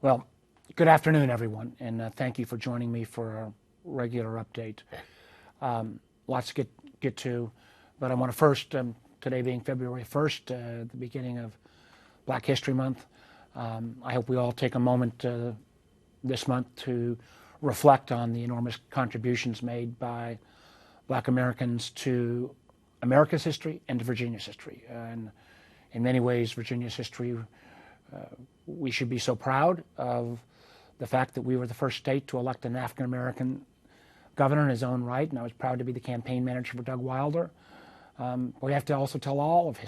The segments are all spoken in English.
Well, good afternoon, everyone, and thank you for joining me for our regular update. Lots to get to, but I want to first, today being February 1st, the beginning of Black History Month, I hope we all take a moment this month to reflect on the enormous contributions made by Black Americans to America's history and to Virginia's history. And in many ways, Virginia's history, we should be so proud of the fact that we were the first state to elect an African-American governor in his own right, and I was proud to be the campaign manager for Doug Wilder. We have to also tell all of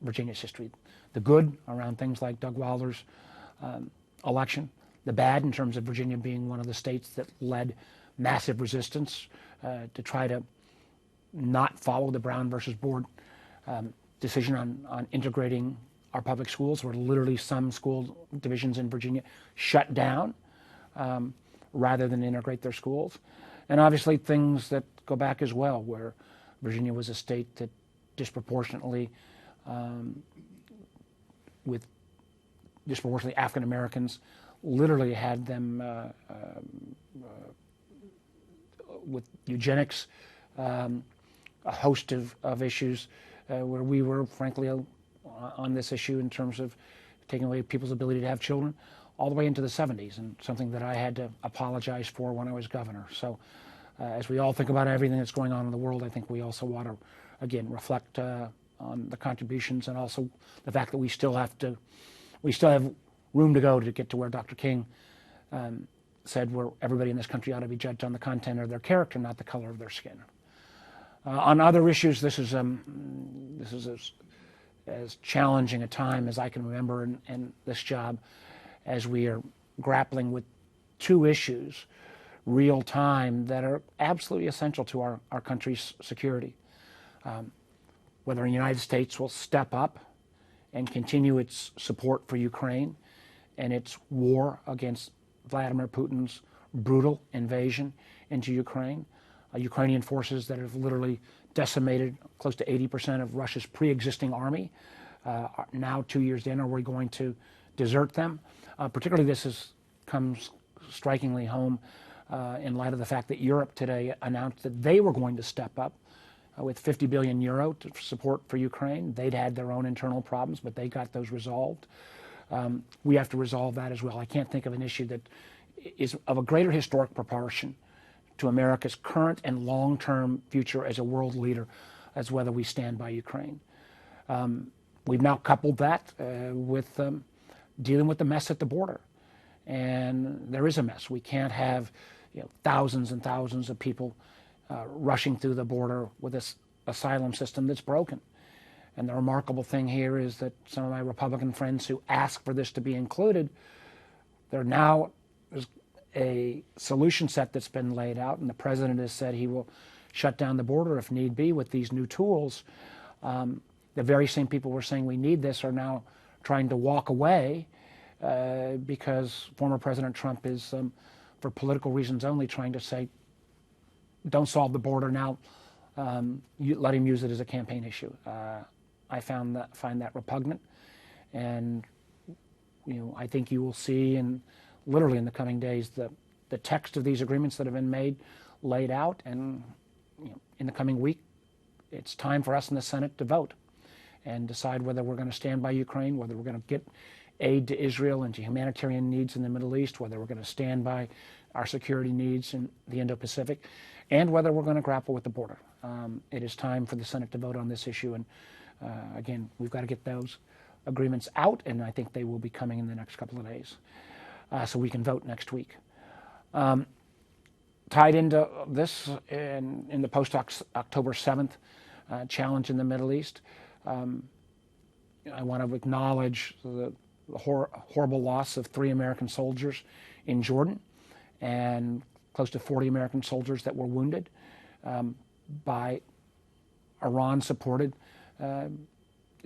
Virginia's history, the good around things like Doug Wilder's election, the bad in terms of Virginia being one of the states that led massive resistance to try to not follow the Brown versus Board decision on integrating our public schools, where literally some school divisions in Virginia shut down rather than integrate their schools. And obviously things that go back as well, where Virginia was a state that disproportionately, with disproportionately African Americans, literally had them with eugenics, a host of issues where we were frankly on this issue in terms of taking away people's ability to have children all the way into the 70s, and something that I had to apologize for when I was governor. So as we all think about everything that's going on in the world, I think we also want to, again, reflect on the contributions, and also the fact that we still have room to go to get to where Dr. King said where everybody in this country ought to be judged on the content of their character, not the color of their skin. On other issues, this is as challenging a time as I can remember in this job, as we are grappling with two issues real time that are absolutely essential to our country's security. Whether the United States will step up and continue its support for Ukraine and its war against Vladimir Putin's brutal invasion into Ukraine, Ukrainian forces that have literally decimated close to 80% of Russia's pre-existing army. Now, 2 years in, are we going to desert them? Particularly this comes strikingly home in light of the fact that Europe today announced that they were going to step up with 50 billion euro to support for Ukraine. They'd had their own internal problems, but they got those resolved. We have to resolve that as well. I can't think of an issue that is of a greater historic proportion to America's current and long-term future as a world leader as whether we stand by Ukraine. We've now coupled that with dealing with the mess at the border. And there is a mess. We can't have thousands and thousands of people rushing through the border with this asylum system that's broken. And the remarkable thing here is that some of my Republican friends who ask for this to be included, there's a solution set that's been laid out, and the president has said he will shut down the border if need be with these new tools. The very same people who were saying we need this are now trying to walk away because former President Trump is, for political reasons only, trying to say, don't solve the border now, let him use it as a campaign issue. I find that repugnant, and I think you will see literally in the coming days the text of these agreements that have been made laid out, and in the coming week it's time for us in the Senate to vote and decide whether we're going to stand by Ukraine, whether we're going to get aid to Israel and to humanitarian needs in the Middle East, whether we're going to stand by our security needs in the Indo-Pacific, and whether we're going to grapple with the border. It is time for the Senate to vote on this issue, and again, we've got to get those agreements out, and I think they will be coming in the next couple of days, so we can vote next week. Tied into this, in the post-October 7th challenge in the Middle East, I want to acknowledge the horrible loss of 3 American soldiers in Jordan, and close to 40 American soldiers that were wounded by Iran-supported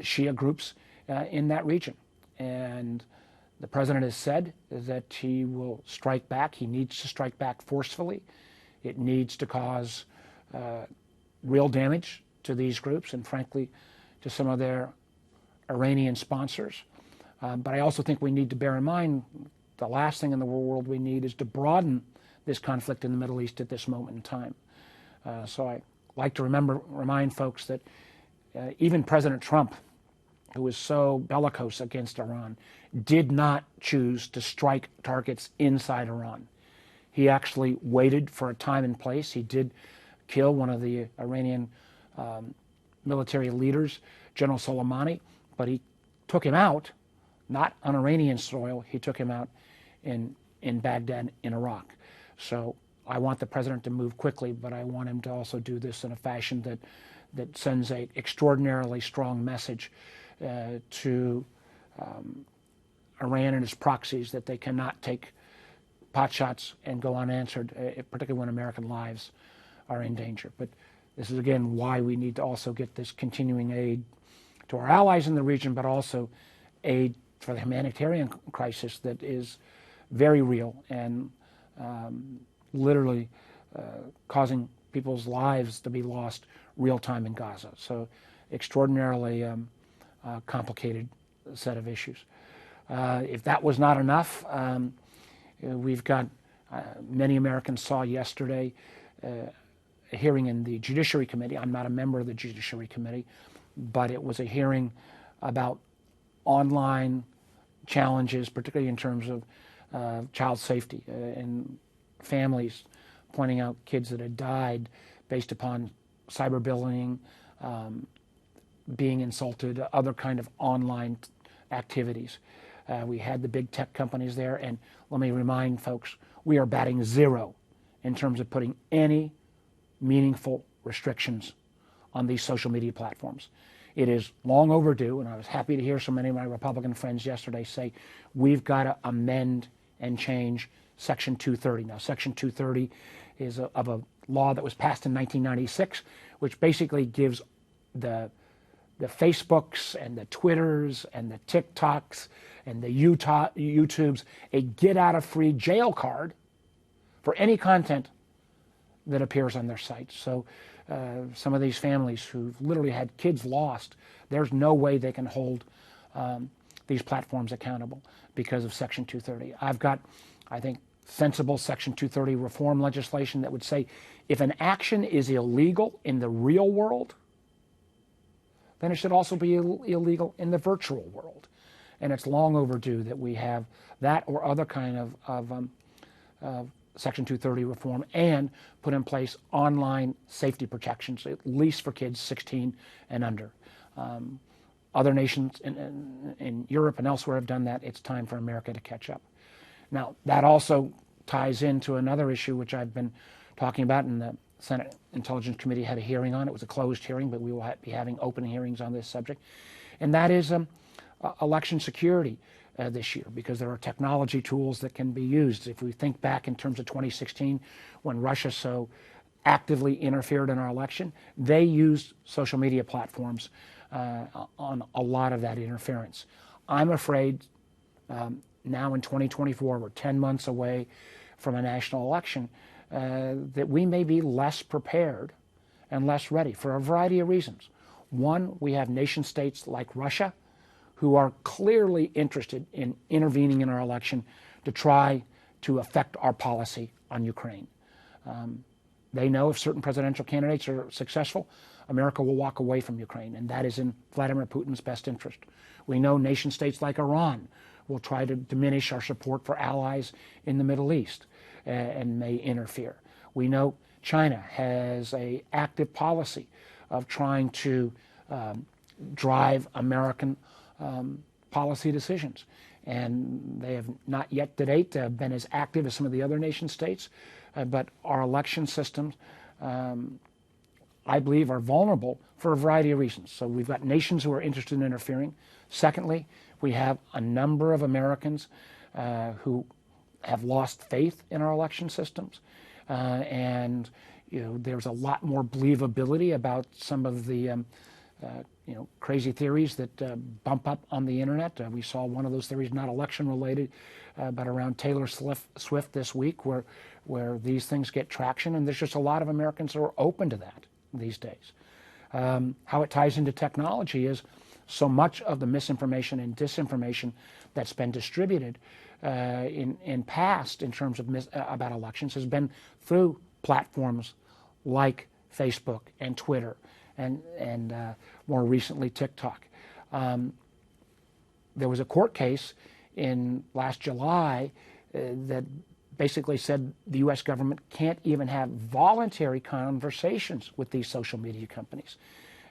Shia groups in that region. And the president has said that he will strike back. He needs to strike back forcefully. It needs to cause real damage to these groups and, frankly, to some of their Iranian sponsors. But I also think we need to bear in mind the last thing in the world we need is to broaden this conflict in the Middle East at this moment in time. So I like to remind folks that even President Trump, who was so bellicose against Iran, did not choose to strike targets inside Iran. He actually waited for a time and place. He did kill one of the Iranian military leaders, General Soleimani, but he took him out, not on Iranian soil. He took him out in Baghdad, in Iraq. So I want the president to move quickly, but I want him to also do this in a fashion that sends an extraordinarily strong message to Iran and its proxies that they cannot take potshots and go unanswered, particularly when American lives are in danger. But this is, again, why we need to also get this continuing aid to our allies in the region, but also aid for the humanitarian crisis that is very real and literally causing people's lives to be lost real time in Gaza. So extraordinarily complicated set of issues. If that was not enough, we've got, many Americans saw yesterday a hearing in the Judiciary Committee. I'm not a member of the Judiciary Committee, but it was a hearing about online challenges, particularly in terms of child safety and families pointing out kids that had died based upon cyberbullying, being insulted, other kind of online activities. We had the big tech companies there, and let me remind folks, we are batting zero in terms of putting any meaningful restrictions on these social media platforms. It is long overdue, and I was happy to hear so many of my Republican friends yesterday say we've got to amend and change Section 230. Now, Section 230 is of a law that was passed in 1996, which basically gives the Facebooks and the Twitters and the TikToks and the YouTubes a get-out-of-free jail card for any content that appears on their sites. So some of these families who've literally had kids lost, there's no way they can hold these platforms accountable because of Section 230. I've got, I think, sensible Section 230 reform legislation that would say if an action is illegal in the real world, then it should also be illegal in the virtual world. And it's long overdue that we have that or other kind of Section 230 reform and put in place online safety protections, at least for kids 16 and under. Other nations in Europe and elsewhere have done that. It's time for America to catch up. Now, that also ties into another issue which I've been talking about, and the Senate Intelligence Committee had a hearing on. It was a closed hearing, but we will be having open hearings on this subject. And that is election security this year, because there are technology tools that can be used. If we think back in terms of 2016, when Russia so actively interfered in our election, they used social media platforms on a lot of that interference. I'm afraid now in 2024, we're 10 months away from a national election, that we may be less prepared and less ready for a variety of reasons. One, we have nation states like Russia who are clearly interested in intervening in our election to try to affect our policy on Ukraine. They know if certain presidential candidates are successful, America will walk away from Ukraine, and that is in Vladimir Putin's best interest. We know nation states like Iran will try to diminish our support for allies in the Middle East and may interfere. We know China has an active policy of trying to drive American policy decisions. And they have not yet to date been as active as some of the other nation states, but our election systems, I believe, are vulnerable for a variety of reasons. So we've got nations who are interested in interfering. Secondly, we have a number of Americans who have lost faith in our election systems. And there's a lot more believability about some of the crazy theories that bump up on the internet. We saw one of those theories, not election related, but around Taylor Swift this week, where these things get traction, and there's just a lot of Americans who are open to that these days. How it ties into technology is so much of the misinformation and disinformation that's been distributed in past in terms of about elections has been through platforms like Facebook and Twitter and more recently TikTok. There was a court case in last July that basically said the U.S. government can't even have voluntary conversations with these social media companies.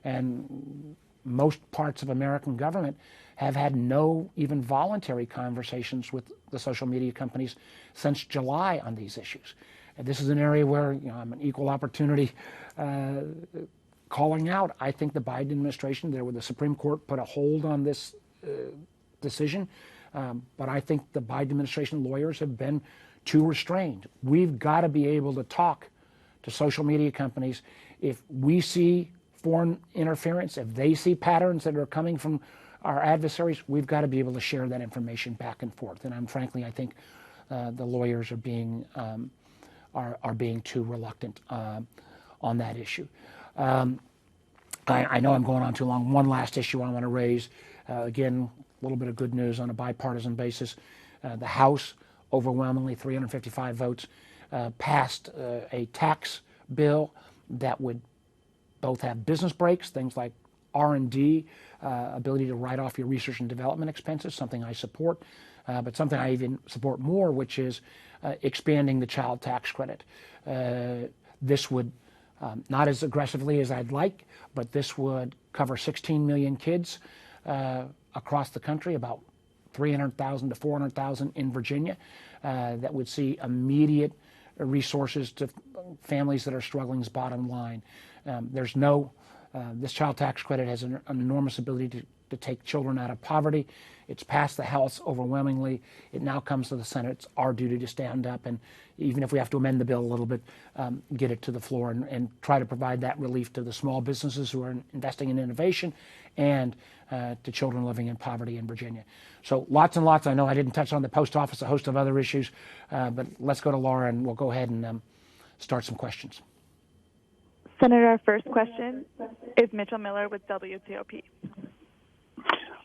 And most parts of American government have had no even voluntary conversations with the social media companies since July on these issues. And this is an area where I'm an equal opportunity calling out. I think the Biden administration, there where the Supreme Court put a hold on this decision, but I think the Biden administration lawyers have been too restrained. We've got to be able to talk to social media companies. If we see foreign interference, if they see patterns that are coming from our adversaries, we've got to be able to share that information back and forth. And frankly, I think the lawyers are being too reluctant on that issue. I know I'm going on too long. One last issue I want to raise. Again, a little bit of good news on a bipartisan basis. The House, overwhelmingly 355 votes, passed a tax bill that would both have business breaks, things like R&D, ability to write off your research and development expenses, something I support, but something I even support more, which is expanding the child tax credit. This would, not as aggressively as I'd like, but this would cover 16 million kids across the country, about 300,000 to 400,000 in Virginia, that would see immediate resources to families that are struggling's bottom line. This child tax credit has an enormous ability to take children out of poverty. It's passed the House overwhelmingly. It now comes to the Senate. It's our duty to stand up and, even if we have to amend the bill a little bit, get it to the floor and try to provide that relief to the small businesses who are investing in innovation and to children living in poverty in Virginia. So lots and lots. I know I didn't touch on the post office, a host of other issues, but let's go to Laura and we'll go ahead and start some questions. Senator, our first question is Mitchell Miller with WTOP.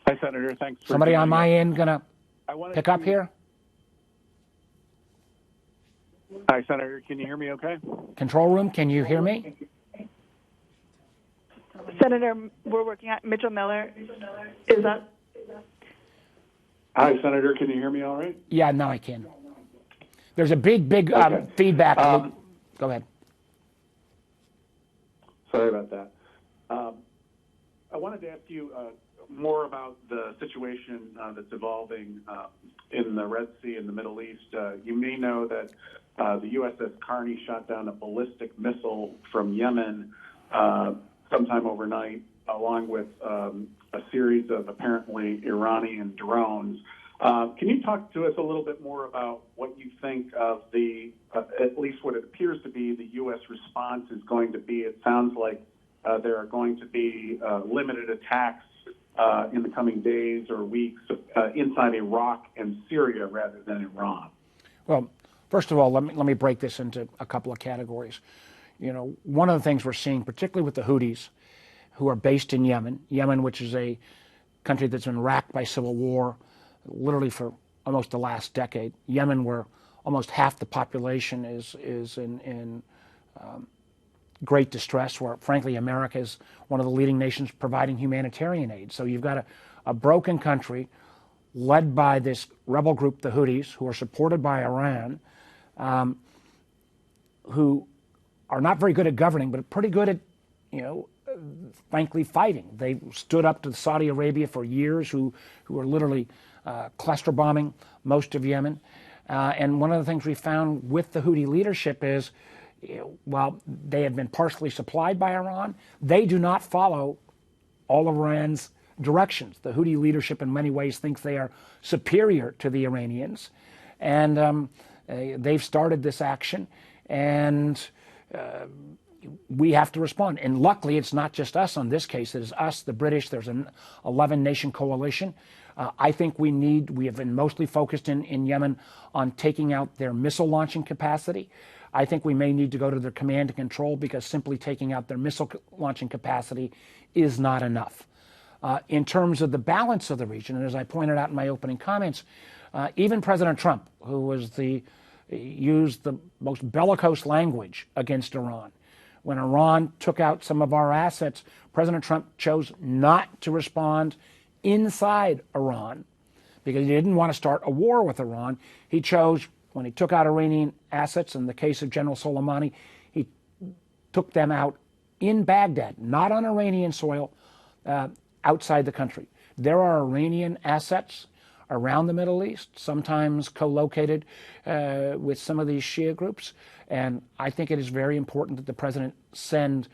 Hi, Senator. Thanks for somebody on my end gonna pick up here? Hi, Senator. Can you hear me okay? Control room, can you hear me? Senator, we're working at Mitchell Miller. Is that? Hi, Senator. Can you hear me all right? Yeah, now I can. There's a big feedback. Go ahead. Sorry about that. I wanted to ask you more about the situation that's evolving in the Red Sea in the Middle East. You may know that the USS Carney shot down a ballistic missile from Yemen sometime overnight, along with a series of apparently Iranian drones. Can you talk to us a little bit more about what you think of the, at least what it appears to be, the U.S. response is going to be? It sounds like there are going to be limited attacks in the coming days or weeks inside Iraq and Syria rather than Iran. Well, first of all, let me break this into a couple of categories. One of the things we're seeing, particularly with the Houthis, who are based in Yemen, which is a country that's been racked by civil war literally for almost the last decade. Yemen, where almost half the population is in great distress, where frankly America is one of the leading nations providing humanitarian aid. So you've got a broken country led by this rebel group, the Houthis, who are supported by Iran, who are not very good at governing, but pretty good at, frankly, fighting. They stood up to Saudi Arabia for years, who are literally cluster bombing most of Yemen. And one of the things we found with the Houthi leadership is, while they have been partially supplied by Iran, they do not follow all of Iran's directions. The Houthi leadership in many ways thinks they are superior to the Iranians. And they've started this action, and we have to respond. And luckily, it's not just us on this case. It is us, the British. There's an 11-nation coalition. I think we have been mostly focused in Yemen on taking out their missile launching capacity. I think we may need to go to their command and control, because simply taking out their missile launching capacity is not enough. In terms of the balance of the region, and as I pointed out in my opening comments, even President Trump, who used the most bellicose language against Iran, when Iran took out some of our assets, President Trump chose not to respond inside Iran because he didn't want to start a war with Iran. He chose, when he took out Iranian assets, in the case of General Soleimani, he took them out in Baghdad, not on Iranian soil, outside the country. There are Iranian assets around the Middle East, sometimes co-located with some of these Shia groups, and I think it is very important that the president send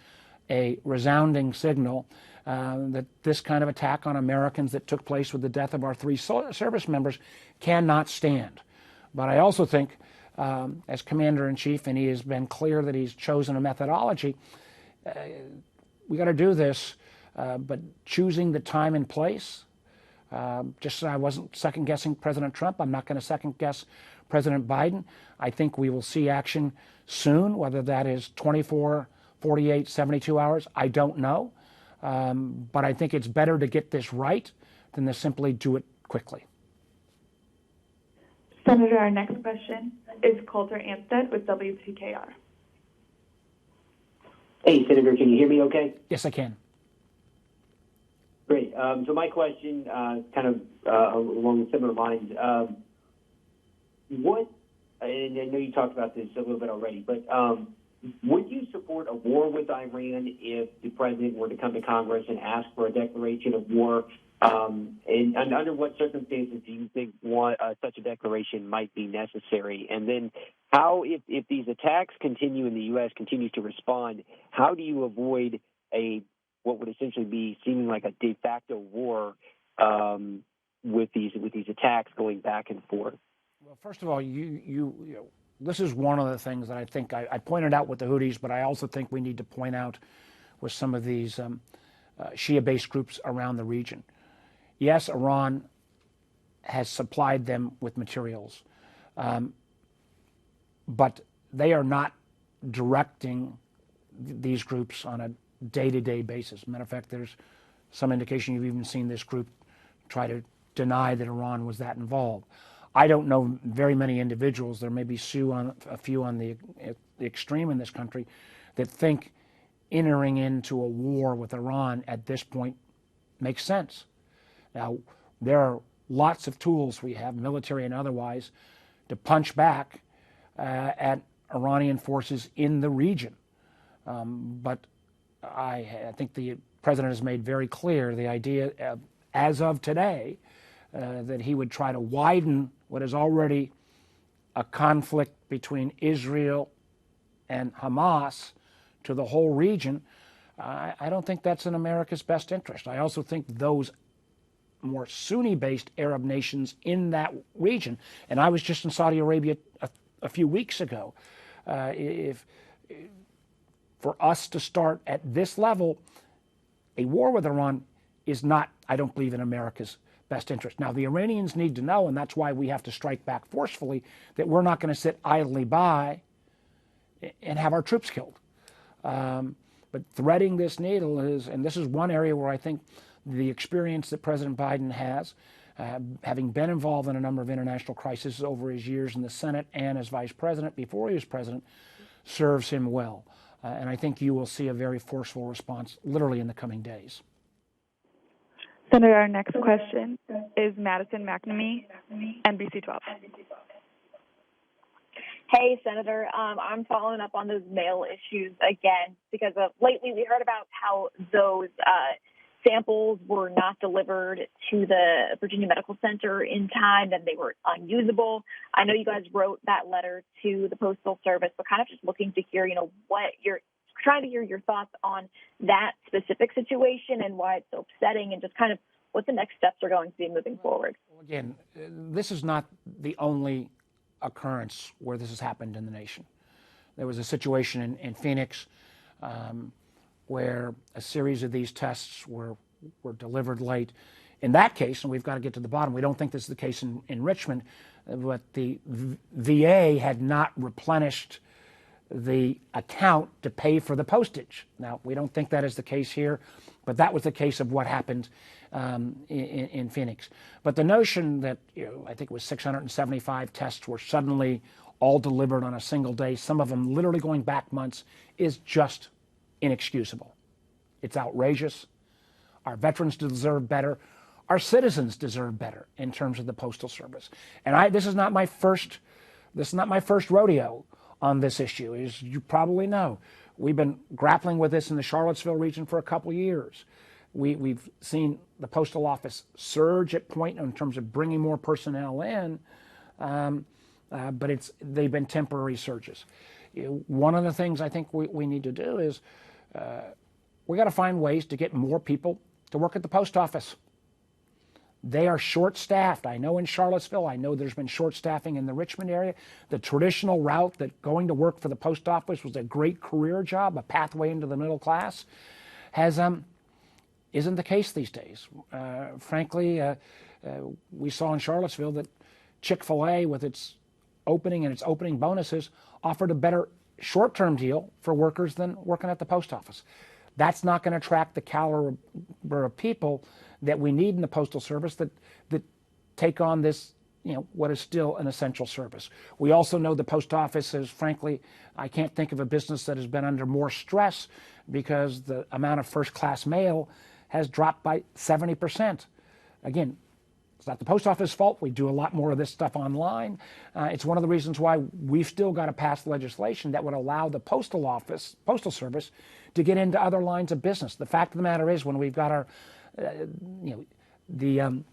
a resounding signal that this kind of attack on Americans that took place with the death of our 3 service members cannot stand. But I also think, as Commander-in-Chief, and he has been clear that he's chosen a methodology, we got to do this, but choosing the time and place. Just so I wasn't second-guessing President Trump, I'm not going to second-guess President Biden. I think we will see action soon, whether that is 24, 48, 72 hours, I don't know. But I think it's better to get this right than to simply do it quickly. Senator, our next question is Coulter Anstead with WTKR. Hey, Senator, can you hear me okay? Yes, I can. Great. So my question, kind of along similar lines, and I know you talked about this a little bit already, but would you support a war with Iran if the president were to come to Congress and ask for a declaration of war? And under what circumstances do you think such a declaration might be necessary? And then how, if these attacks continue and the U.S. continues to respond, how do you avoid what would essentially be seeming like a de facto war with these attacks going back and forth? Well, first of all, this is one of the things that I think I pointed out with the Houthis, but I also think we need to point out with some of these Shia-based groups around the region. Yes, Iran has supplied them with materials, but they are not directing these groups on a day-to-day basis. Matter of fact, there's some indication you've even seen this group try to deny that Iran was that involved. I don't know very many individuals, there may be a few on the extreme in this country, that think entering into a war with Iran at this point makes sense. Now, there are lots of tools we have, military and otherwise, to punch back at Iranian forces in the region. But I think the president has made very clear the idea, as of today, that he would try to widen what is already a conflict between Israel and Hamas to the whole region. I don't think that's in America's best interest. I also think those more Sunni-based Arab nations in that region, and I was just in Saudi Arabia a few weeks ago, for us to start at this level, a war with Iran is not, I don't believe, in America's best interest. Now, the Iranians need to know, and that's why we have to strike back forcefully, that we're not going to sit idly by and have our troops killed. But threading this needle is, and this is one area where I think the experience that President Biden has, having been involved in a number of international crises over his years in the Senate and as vice president before he was president, serves him well. And I think you will see a very forceful response literally in the coming days. Senator, our next question is Madison McNamee, NBC 12. Hey, Senator. I'm following up on those mail issues again because lately we heard about how those samples were not delivered to the Virginia Medical Center in time, and they were unusable. I know you guys wrote that letter to the Postal Service, but kind of just looking to hear, trying to hear your thoughts on that specific situation and why it's so upsetting and just kind of what the next steps are going to be moving forward. Well, again, this is not the only occurrence where this has happened in the nation. There was a situation in Phoenix where a series of these tests were delivered late. In that case, and we've got to get to the bottom, we don't think this is the case in Richmond, but the VA had not replenished the account to pay for the postage. Now, we don't think that is the case here, but that was the case of what happened in Phoenix. But the notion that, I think it was 675 tests were suddenly all delivered on a single day, some of them literally going back months, is just inexcusable. It's outrageous. Our veterans deserve better. Our citizens deserve better in terms of the Postal Service. And this is not my first rodeo on this issue. As you probably know, we've been grappling with this in the Charlottesville region for a couple years. We've seen the Postal Office surge at point in terms of bringing more personnel in, but they've been temporary surges. One of the things I think we need to do is we got to find ways to get more people to work at the post office. They are short-staffed. I know in Charlottesville, I know there's been short-staffing in the Richmond area. The traditional route that going to work for the post office was a great career job, a pathway into the middle class, isn't the case these days. Frankly, we saw in Charlottesville that Chick-fil-A, with its opening and its opening bonuses, offered a better short-term deal for workers than working at the post office. That's not going to attract the caliber of people that we need in the Postal Service that take on this, what is still an essential service. We also know the post office is, frankly, I can't think of a business that has been under more stress because the amount of first-class mail has dropped by 70%. Again, it's not the post office's fault. We do a lot more of this stuff online. It's one of the reasons why we've still got to pass legislation that would allow the Postal Service, to get into other lines of business. The fact of the matter is, when we've got our, the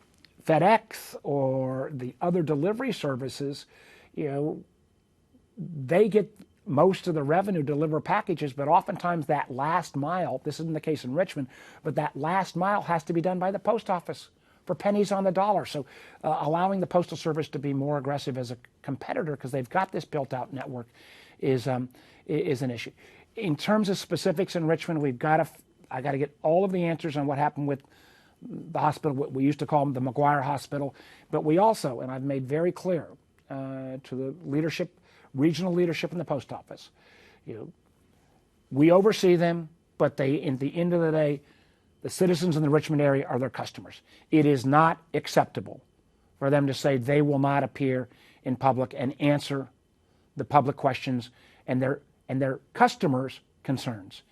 FedEx or the other delivery services, they get most of the revenue to deliver packages, but oftentimes that last mile, this isn't the case in Richmond, but that last mile has to be done by the post office for pennies on the dollar. So allowing the Postal Service to be more aggressive as a competitor, because they've got this built-out network, is an issue. In terms of specifics in Richmond, I got to get all of the answers on what happened with the hospital, what we used to call the McGuire Hospital. But we also, and I've made very clear to the leadership, regional leadership in the post office, we oversee them, but they, at the end of the day, the citizens in the Richmond area are their customers. It is not acceptable for them to say they will not appear in public and answer the public questions and their customers' concerns.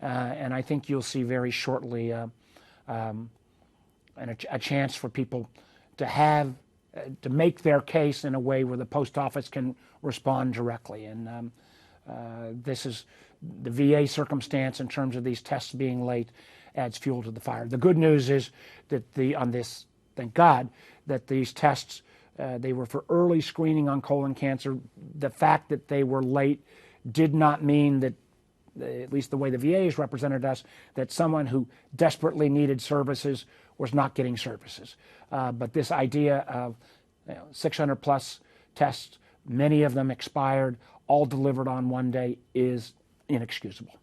And I think you'll see very shortly a chance for people to make their case in a way where the post office can respond directly. And this is the VA circumstance in terms of these tests being late adds fuel to the fire. The good news is that thank God, that these tests, they were for early screening on colon cancer. The fact that they were late did not mean that, at least the way the VA has represented us, that someone who desperately needed services was not getting services. But this idea of 600 plus tests, many of them expired, all delivered on one day, is inexcusable.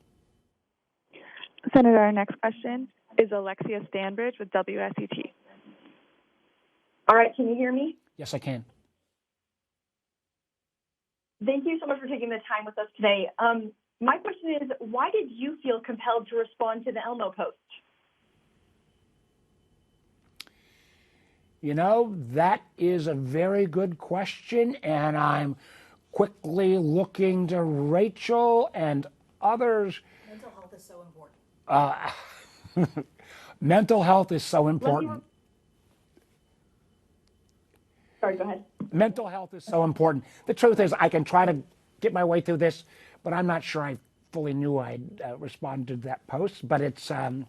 Senator, our next question is Alexia Stanbridge with WSET. All right, can you hear me? Yes, I can. Thank you so much for taking the time with us today. My question is, why did you feel compelled to respond to the Elmo post? That is a very good question, and I'm quickly looking to Rachel and others. Mental health is so important. Mental health is so important. Sorry, go ahead. Mental health is so important. The truth is, I can try to get my way through this, but I'm not sure I fully knew I'd respond to that post. But it's, you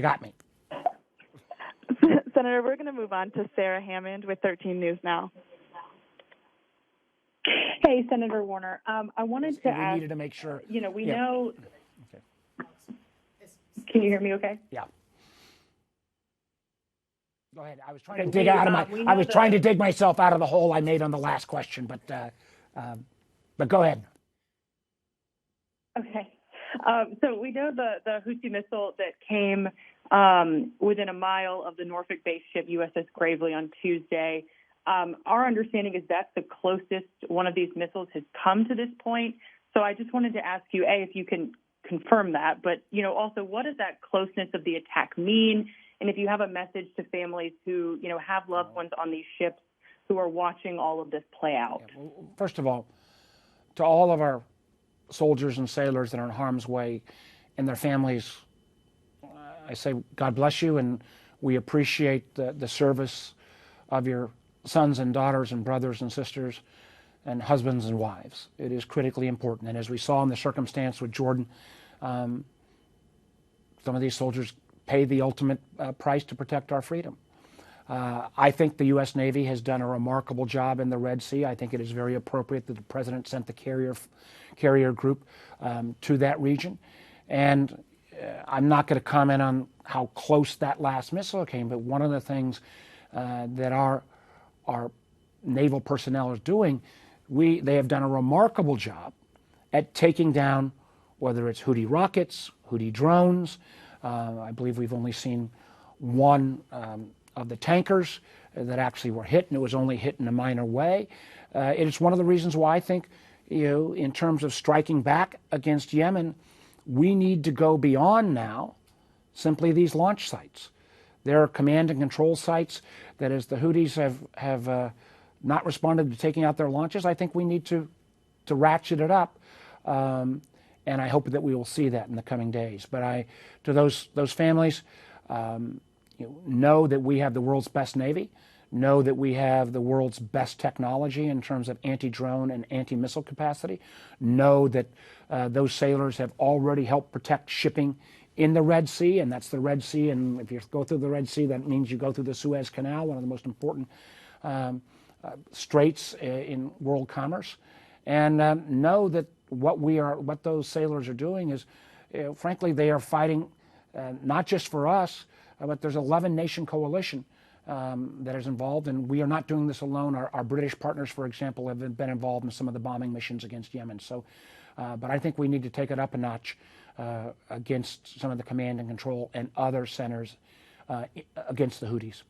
got me. Senator, we're going to move on to Sarah Hammond with 13 News Now. Hey, Senator Warner. I wanted to ask. We needed to make sure. We know. Okay. Can you hear me? Okay. Yeah. Go ahead. I was trying to dig out of I was trying to dig myself out of the hole I made on the last question, but go ahead. Okay. So we know the Houthi missile that came within a mile of the Norfolk-based ship USS Gravely on Tuesday. Our understanding is that's the closest one of these missiles has come to this point. So I just wanted to ask you, A, if you can confirm that. But, also, what does that closeness of the attack mean? And if you have a message to families who, have loved ones on these ships who are watching all of this play out. Yeah, well, first of all, to all of our soldiers and sailors that are in harm's way and their families, I say God bless you, and we appreciate the service of your sons and daughters and brothers and sisters and husbands and wives. It is critically important. And as we saw in the circumstance with Jordan, some of these soldiers pay the ultimate price to protect our freedom. I think the U.S. Navy has done a remarkable job in the Red Sea. I think it is very appropriate that the President sent the carrier group to that region. And I'm not going to comment on how close that last missile came, but one of the things that our naval personnel is doing, they have done a remarkable job at taking down, whether it's Houthi rockets, Houthi drones. I believe we've only seen one of the tankers that actually were hit, and it was only hit in a minor way. It is one of the reasons why I think, in terms of striking back against Yemen, we need to go beyond now simply these launch sites. There are command and control sites that, as the Houthis have not responded to taking out their launches, I think we need to ratchet it up. And I hope that we will see that in the coming days. But to those families, know that we have the world's best Navy, know that we have the world's best technology in terms of anti-drone and anti-missile capacity, know that those sailors have already helped protect shipping in the Red Sea, and that's the Red Sea, and if you go through the Red Sea, that means you go through the Suez Canal, one of the most important straits in world commerce, and know that what those sailors are doing is, frankly, they are fighting not just for us, but there's an 11-nation coalition that is involved, and we are not doing this alone. Our British partners, for example, have been involved in some of the bombing missions against Yemen. So, but I think we need to take it up a notch against some of the command and control and other centers against the Houthis.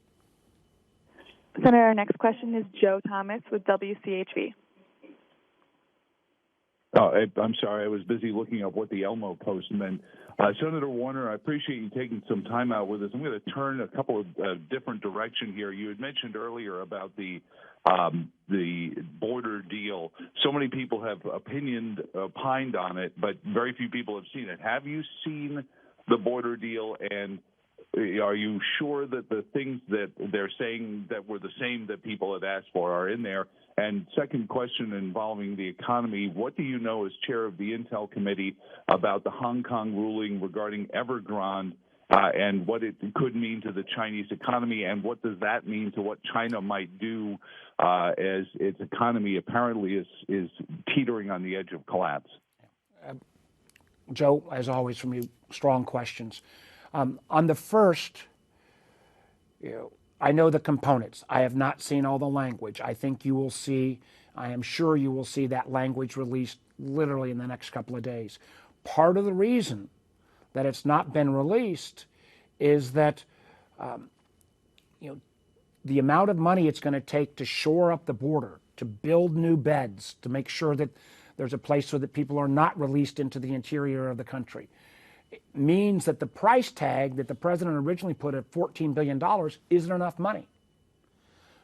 Senator, our next question is Joe Thomas with WCHV. Oh, I'm sorry. I was busy looking up what the Elmo post meant. Senator Warner, I appreciate you taking some time out with us. I'm going to turn a couple of different direction here. You had mentioned earlier about the border deal. So many people have opined on it, but very few people have seen it. Have you seen the border deal, and are you sure that the things that they're saying that were the same that people had asked for are in there? And second question involving the economy, what do you know as chair of the Intel Committee about the Hong Kong ruling regarding Evergrande and what it could mean to the Chinese economy, and what does that mean to what China might do as its economy apparently is teetering on the edge of collapse? Joe, as always from you, strong questions. On the first, I know the components. I have not seen all the language. I think you will see, I am sure you will see that language released literally in the next couple of days. Part of the reason that it's not been released is that the amount of money it's going to take to shore up the border, to build new beds, to make sure that there's a place so that people are not released into the interior of the country, it means that the price tag that the president originally put at $14 billion isn't enough money.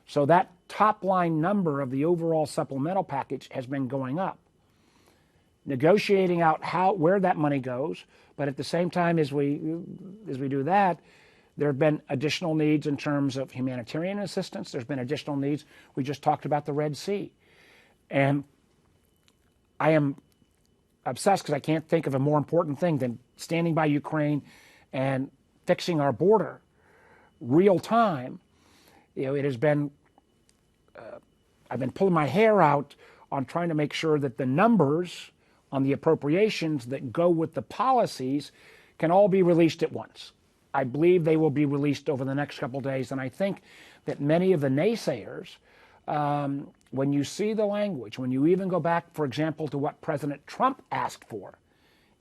So that top line number of the overall supplemental package has been going up. Negotiating out where that money goes, but at the same time as we do that, there have been additional needs in terms of humanitarian assistance. There's been additional needs. We just talked about the Red Sea. And I am obsessed because I can't think of a more important thing than standing by Ukraine and fixing our border real time. It has been, I've been pulling my hair out on trying to make sure that the numbers on the appropriations that go with the policies can all be released at once. I believe they will be released over the next couple of days, and I think that many of the naysayers, when you see the language, when you even go back, for example, to what President Trump asked for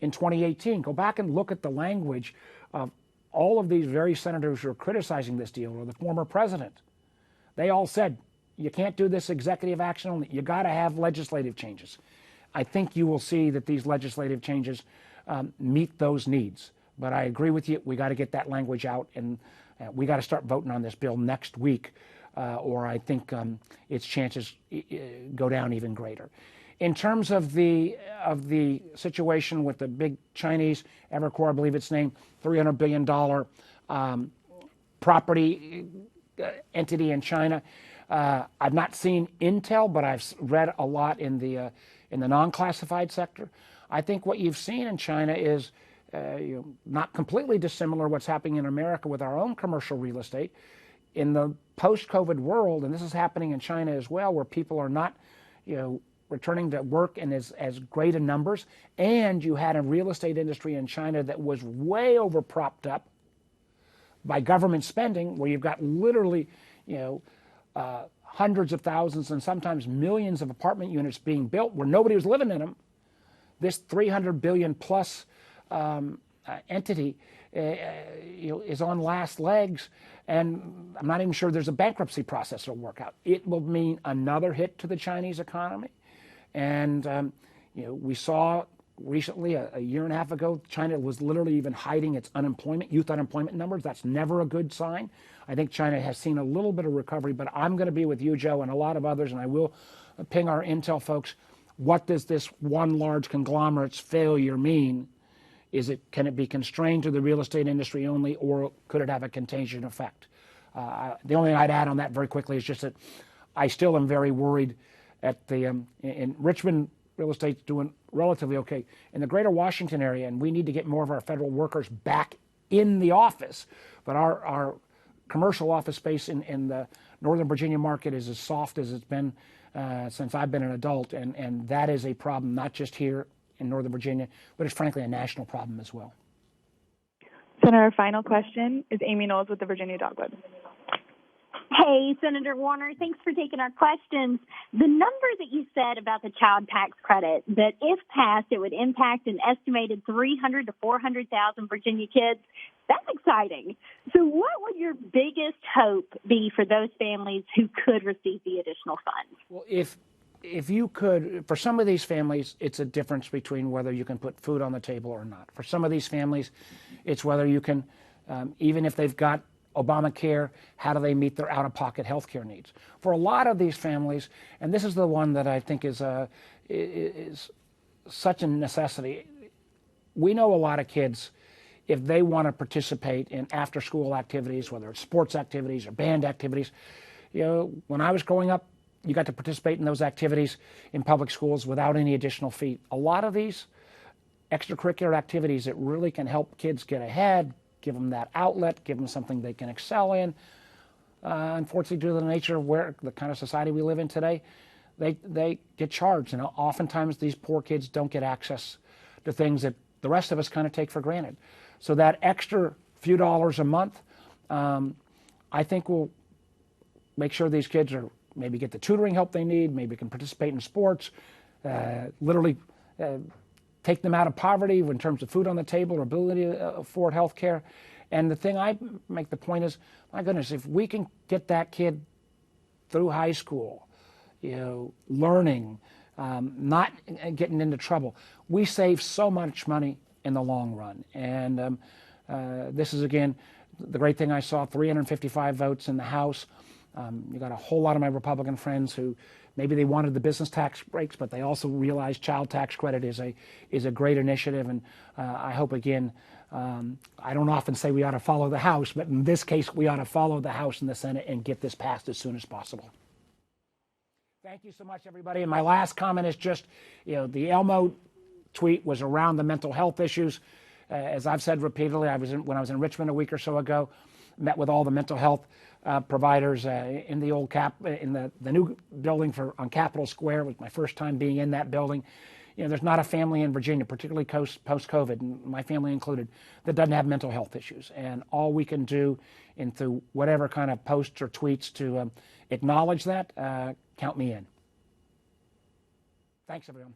in 2018, go back and look at the language of all of these very senators who are criticizing this deal, or the former president. They all said, you can't do this executive action only. You got to have legislative changes. I think you will see that these legislative changes meet those needs. But I agree with you. We got to get that language out, and we got to start voting on this bill next week, or I think its chances go down even greater. In terms of the situation with the big Chinese Evercore, I believe it's named $300 billion property entity in China. I've not seen intel, but I've read a lot in the non-classified sector. I think what you've seen in China is not completely dissimilar what's happening in America with our own commercial real estate. In the post-COVID world, and this is happening in China as well, where people are not, returning to work in as great a numbers, and you had a real estate industry in China that was way over propped up by government spending, where you've got literally, hundreds of thousands and sometimes millions of apartment units being built where nobody was living in them. This 300 billion plus entity, is on last legs, and I'm not even sure there's a bankruptcy process that'll work out. It will mean another hit to the Chinese economy, and we saw recently, a year and a half ago, China was literally even hiding its youth unemployment numbers. That's never a good sign. I think China has seen a little bit of recovery, but I'm going to be with you, Joe, and a lot of others, and I will ping our intel folks. What does this one large conglomerate's failure mean? Can it be constrained to the real estate industry only, or could it have a contagion effect? The only thing I'd add on that very quickly is just that I still am very worried at in Richmond, real estate's doing relatively okay. In the greater Washington area, and we need to get more of our federal workers back in the office, but our commercial office space in the Northern Virginia market is as soft as it's been since I've been an adult, and that is a problem not just here in Northern Virginia, but it's frankly a national problem as well. Senator, our final question is Amy Knowles with the Virginia Dogwood. Hey, Senator Warner, thanks for taking our questions. The number that you said about the child tax credit, that if passed, it would impact an estimated 300 to 400,000 Virginia kids, that's exciting. So what would your biggest hope be for those families who could receive the additional funds? Well, if you could, for some of these families, it's a difference between whether you can put food on the table or not. For some of these families, it's whether you can, even if they've got Obamacare, how do they meet their out-of-pocket health care needs? For a lot of these families, and this is the one that I think is such a necessity, we know a lot of kids, if they want to participate in after-school activities, whether it's sports activities or band activities, when I was growing up, you got to participate in those activities in public schools without any additional fee. A lot of these extracurricular activities that really can help kids get ahead, give them that outlet, give them something they can excel in. Unfortunately, due to the nature of the kind of society we live in today, they get charged. And oftentimes these poor kids don't get access to things that the rest of us kind of take for granted. So that extra few dollars a month, I think will make sure these kids maybe get the tutoring help they need, maybe can participate in sports, literally take them out of poverty in terms of food on the table or ability to afford health care. And the thing I make the point is, my goodness, if we can get that kid through high school, learning, not getting into trouble, we save so much money in the long run. And this is, again, the great thing I saw, 355 votes in the House. You got a whole lot of my Republican friends who maybe they wanted the business tax breaks, but they also realized child tax credit is a great initiative. And I hope, again, I don't often say we ought to follow the House, but in this case, we ought to follow the House and the Senate and get this passed as soon as possible. Thank you so much, everybody. And my last comment is just, the Elmo tweet was around the mental health issues. As I've said repeatedly, when I was in Richmond a week or so ago, met with all the mental health providers in the old in the new building on Capitol Square. It was my first time being in that building. There's not a family in Virginia, particularly post-COVID, and my family included, that doesn't have mental health issues. And all we can do through whatever kind of posts or tweets to acknowledge that, count me in. Thanks, everyone.